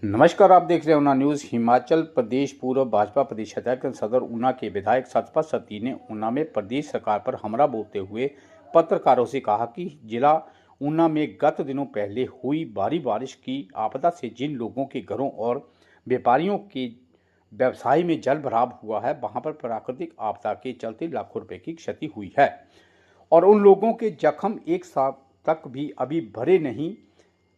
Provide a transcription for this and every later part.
नमस्कार, आप देख रहे हैं ऊना न्यूज़। हिमाचल प्रदेश पूर्व भाजपा प्रदेश अध्यक्ष सदर ऊना के विधायक सतपाल सत्ती ने ऊना में प्रदेश सरकार पर हमला बोलते हुए पत्रकारों से कहा कि जिला ऊना में गत दिनों पहले हुई भारी बारिश की आपदा से जिन लोगों के घरों और व्यापारियों के व्यवसाय में जल भराव हुआ है, वहां पर प्राकृतिक आपदा के चलते लाखों रुपए की क्षति हुई है और उन लोगों के जख्म एक साल तक भी अभी भरे नहीं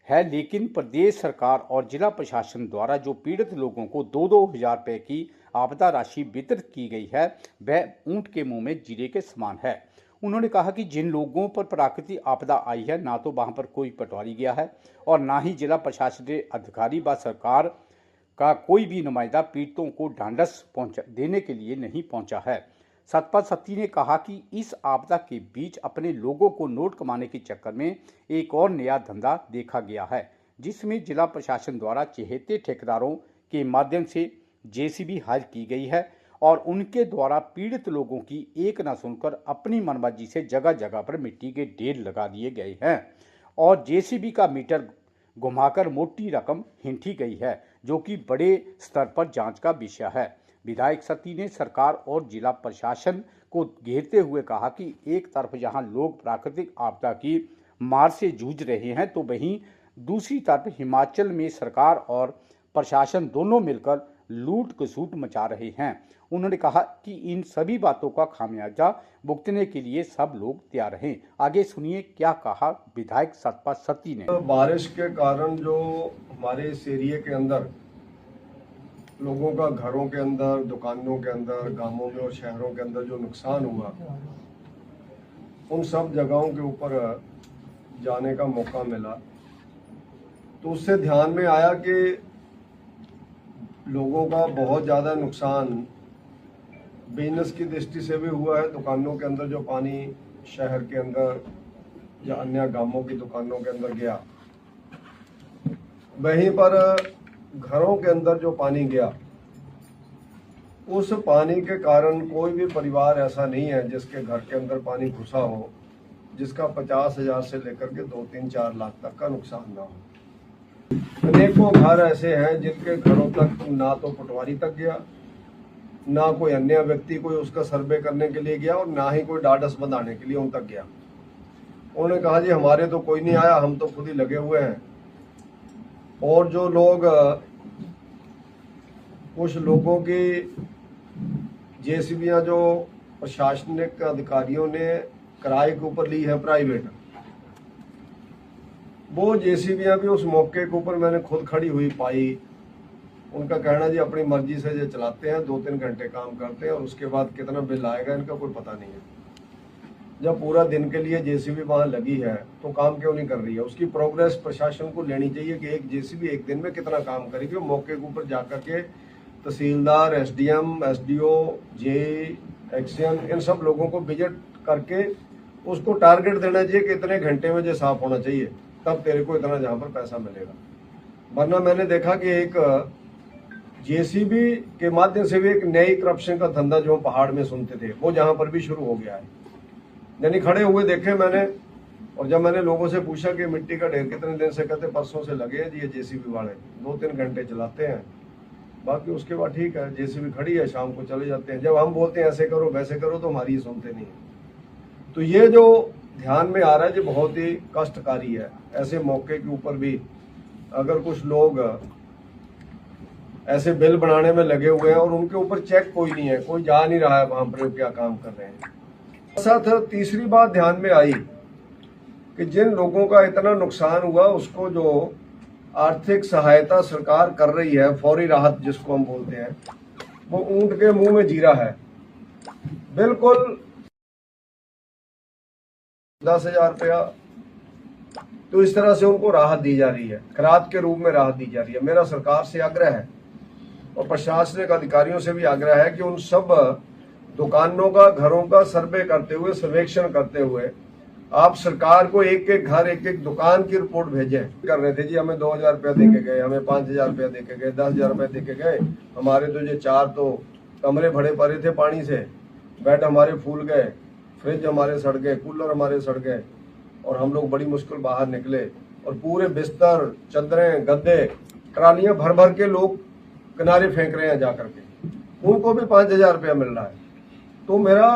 है। लेकिन प्रदेश सरकार और जिला प्रशासन द्वारा जो पीड़ित लोगों को 2-2 हज़ार रुपये की आपदा राशि वितरित की गई है, वह ऊंट के मुंह में जीरे के समान है। उन्होंने कहा कि जिन लोगों पर प्राकृतिक आपदा आई है, ना तो वहां पर कोई पटवारी गया है और ना ही जिला प्रशासनिक अधिकारी व सरकार का कोई भी नुमाइंदा पीड़ितों को ढांढस देने के लिए नहीं पहुंचा है। सतपाल सत्ती ने कहा कि इस आपदा के बीच अपने लोगों को नोट कमाने के चक्कर में एक और नया धंधा देखा गया है, जिसमें जिला प्रशासन द्वारा चहेते ठेकेदारों के माध्यम से जेसीबी हायर की गई है और उनके द्वारा पीड़ित लोगों की एक न सुनकर अपनी मनमर्जी से जगह जगह पर मिट्टी के ढेर लगा दिए गए हैं और जेसीबी का मीटर घुमाकर मोटी रकम हिंठी गई है, जो कि बड़े स्तर पर जांच का विषय है। विधायक सत्ती ने सरकार और जिला प्रशासन को घेरते हुए कहा कि एक तरफ जहां लोग प्राकृतिक आपदा की मार से जूझ रहे हैं, तो वहीं दूसरी तरफ हिमाचल में सरकार और प्रशासन दोनों मिलकर लूट खसूट मचा रहे हैं। उन्होंने कहा कि इन सभी बातों का खामियाजा भुगतने के लिए सब लोग तैयार हैं। आगे सुनिए क्या कहा विधायक सतपाल सत्ती ने। बारिश के कारण जो हमारे इस एरिया के अंदर लोगों का घरों के अंदर, दुकानों के अंदर, गांवों में और शहरों के अंदर जो नुकसान हुआ, उन सब जगहों के ऊपर जाने का मौका मिला तो उससे ध्यान में आया कि लोगों का बहुत ज़्यादा नुकसान बिजनेस की दृष्टि से भी हुआ है। दुकानों के अंदर जो पानी शहर के अंदर या अन्य गांवों की दुकानों के अंदर गया, वहीं पर घरों के अंदर जो पानी गया, उस पानी के कारण कोई भी परिवार ऐसा नहीं है जिसके घर के अंदर पानी घुसा हो जिसका 50,000 से लेकर के 2-3-4 लाख तक का नुकसान ना हो। अनेकों घर ऐसे हैं जिनके घरों तक ना तो पटवारी तक गया, ना कोई अन्य व्यक्ति कोई उसका सर्वे करने के लिए गया और ना ही कोई डाडस बंधाने के लिए उन तक गया। उन्होंने कहा जी हमारे तो कोई नहीं आया, हम तो खुद ही लगे हुए हैं। और जो लोग, कुछ लोगों की जेसीबियां जो प्रशासनिक अधिकारियों ने किराए के ऊपर ली है प्राइवेट, वो जेसीबियां भी उस मौके के ऊपर मैंने खुद खड़ी हुई पाई। उनका कहना जी अपनी मर्जी से जो चलाते हैं, 2-3 घंटे काम करते हैं और उसके बाद कितना बिल आएगा इनका कोई पता नहीं है। जब पूरा दिन के लिए जेसीबी वहां लगी है तो काम क्यों नहीं कर रही है? उसकी प्रोग्रेस प्रशासन को लेनी चाहिए कि एक जेसीबी एक दिन में कितना काम करेगी। वो मौके के ऊपर जाकर के तहसीलदार, एसडीएम, एसडीओ, जे, एक्शन, इन सब लोगों को विजिट करके उसको टारगेट देना चाहिए कि इतने घंटे में जो साफ होना चाहिए, तब तेरे को इतना जहां पर पैसा मिलेगा। वरना मैंने देखा कि एक जेसीबी के माध्यम से भी एक नई करप्शन का धंधा जो पहाड़ में सुनते थे, वो जहां पर भी शुरू हो गया है। यानी खड़े हुए देखे मैंने, और जब मैंने लोगों से पूछा कि मिट्टी का ढेर कितने दिन से, कहते परसों से लगे हैं जी ये जेसीबी वाले, 2-3 घंटे चलाते हैं, बाकी उसके बाद ठीक है जेसीबी खड़ी है, शाम को चले जाते हैं। जब हम बोलते हैं ऐसे करो वैसे करो तो हमारी सुनते नहीं है। तो ये जो ध्यान में आ रहा है जी बहुत ही कष्टकारी है। ऐसे मौके के ऊपर भी अगर कुछ लोग ऐसे बिल बनाने में लगे हुए हैं और उनके ऊपर चेक कोई नहीं है, कोई जा नहीं रहा है वहां पर क्या काम कर रहे हैं। साथ तीसरी बात ध्यान में आई कि जिन लोगों का इतना नुकसान हुआ उसको जो आर्थिक सहायता सरकार कर रही है, फौरी राहत जिसको हम बोलते हैं, वो ऊंट के मुंह में जीरा है। बिल्कुल 10,000 रुपया तो इस तरह से उनको राहत दी जा रही है, खरात के रूप में राहत दी जा रही है। मेरा सरकार से आग्रह है और प्रशासनिक अधिकारियों से भी आग्रह है कि उन सब दुकानों का, घरों का सर्वे करते हुए, सर्वेक्षण करते हुए आप सरकार को एक एक घर, एक एक दुकान की रिपोर्ट भेजें। कर रहे थे जी हमें 2,000 रुपया दे के गए, हमें 5,000 रुपया दे के गए, 10,000 रुपया दे के गए। हमारे तो ये 4 तो कमरे भरे पड़े थे पानी से, बेड हमारे फूल गए, फ्रिज हमारे सड़ गए, कूलर हमारे सड़ गए और हम लोग बड़ी मुश्किल बाहर निकले और पूरे बिस्तर, चद्दरें, गद्दे ट्रालियां भर भर के लोग किनारे फेंक रहे हैं जाकर के, उनको भी 5,000 रुपया मिल रहा है। तो मेरा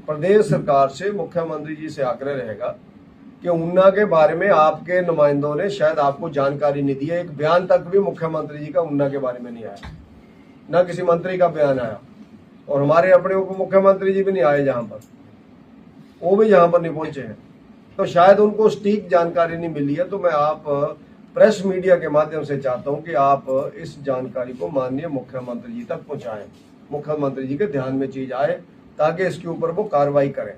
प्रदेश सरकार से, मुख्यमंत्री जी से आग्रह रहेगा कि ऊना के बारे में आपके नुमाइंदों ने शायद आपको जानकारी नहीं दी है। एक बयान तक भी मुख्यमंत्री जी का ऊना के बारे में नहीं आया, ना किसी मंत्री का बयान आया, और हमारे अपने उप मुख्यमंत्री जी भी नहीं आए जहां पर, वो भी यहाँ पर नहीं पहुंचे हैं। तो शायद उनको सटीक जानकारी नहीं मिली है। तो मैं आप प्रेस मीडिया के माध्यम से चाहता हूं कि आप इस जानकारी को माननीय मुख्यमंत्री जी तक पहुंचाएं, मुख्यमंत्री जी के ध्यान में चीज आए ताकि इसके ऊपर वो कार्रवाई करें।